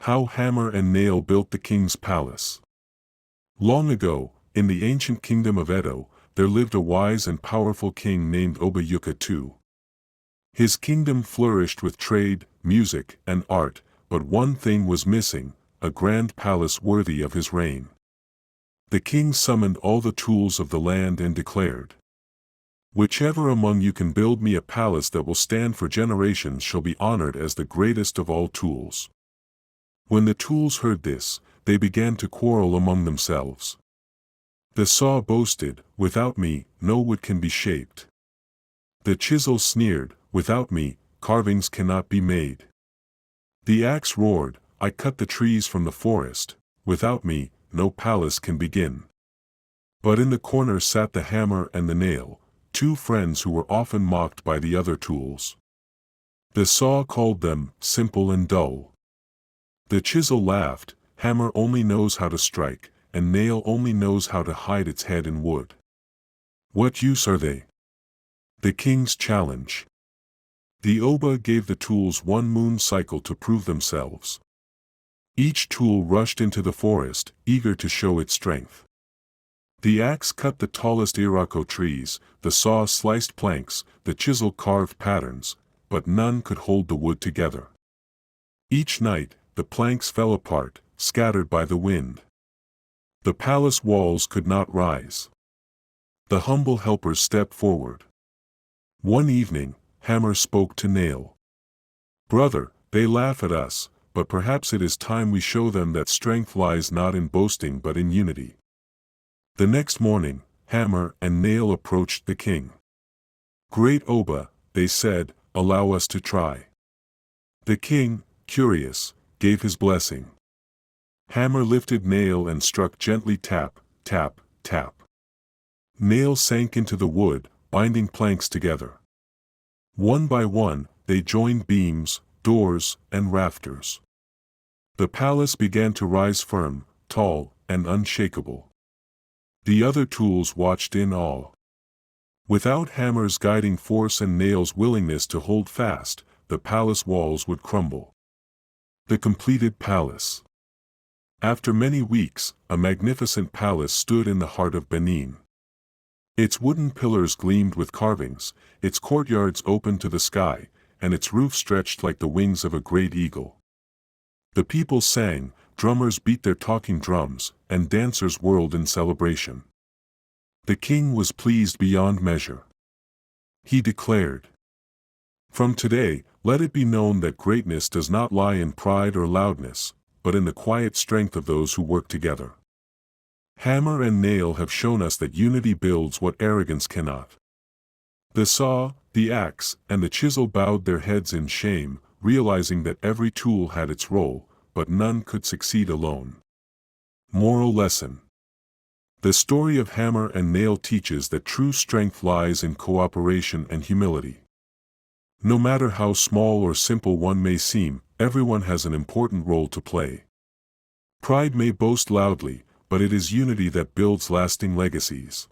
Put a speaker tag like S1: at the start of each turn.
S1: How Hammer and Nail Built the King's Palace. Long ago, in the ancient kingdom of Edo, there lived a wise and powerful king named Oba-Yuka II. His kingdom flourished with trade, music, and art, but one thing was missing: a grand palace worthy of his reign. The king summoned all the tools of the land and declared, "Whichever among you can build me a palace that will stand for generations shall be honored as the greatest of all tools." When the tools heard this, they began to quarrel among themselves. The saw boasted, "Without me, no wood can be shaped." The chisel sneered, "Without me, carvings cannot be made." The axe roared, "I cut the trees from the forest. Without me, no palace can begin." But in the corner sat the hammer and the nail, two friends who were often mocked by the other tools. The saw called them simple and dull. The chisel laughed, "Hammer only knows how to strike, and nail only knows how to hide its head in wood. What use are they?" The king's challenge. The Oba gave the tools one moon cycle to prove themselves. Each tool rushed into the forest, eager to show its strength. The axe cut the tallest irako trees, the saw sliced planks, the chisel carved patterns, but none could hold the wood together. Each night, the planks fell apart, scattered by the wind. The palace walls could not rise. The humble helpers stepped forward. One evening, Hammer spoke to Nail. "Brother, they laugh at us, but perhaps it is time we show them that strength lies not in boasting but in unity." The next morning, Hammer and Nail approached the king. "Great Oba," they said, "allow us to try." The king, curious, gave his blessing. Hammer lifted Nail and struck gently, tap, tap, tap. Nail sank into the wood, binding planks together. One by one, they joined beams, doors, and rafters. The palace began to rise firm, tall, and unshakable. The other tools watched in awe. Without Hammer's guiding force and Nail's willingness to hold fast, the palace walls would crumble. The completed palace. After many weeks, a magnificent palace stood in the heart of Benin. Its wooden pillars gleamed with carvings, its courtyards opened to the sky, and its roof stretched like the wings of a great eagle. The people sang, drummers beat their talking drums, and dancers whirled in celebration. The king was pleased beyond measure. He declared, "From today, let it be known that greatness does not lie in pride or loudness, but in the quiet strength of those who work together. Hammer and Nail have shown us that unity builds what arrogance cannot." The saw, the axe, and the chisel bowed their heads in shame, realizing that every tool had its role, but none could succeed alone. Moral lesson. The story of Hammer and Nail teaches that true strength lies in cooperation and humility. No matter how small or simple one may seem, everyone has an important role to play. Pride may boast loudly, but it is unity that builds lasting legacies.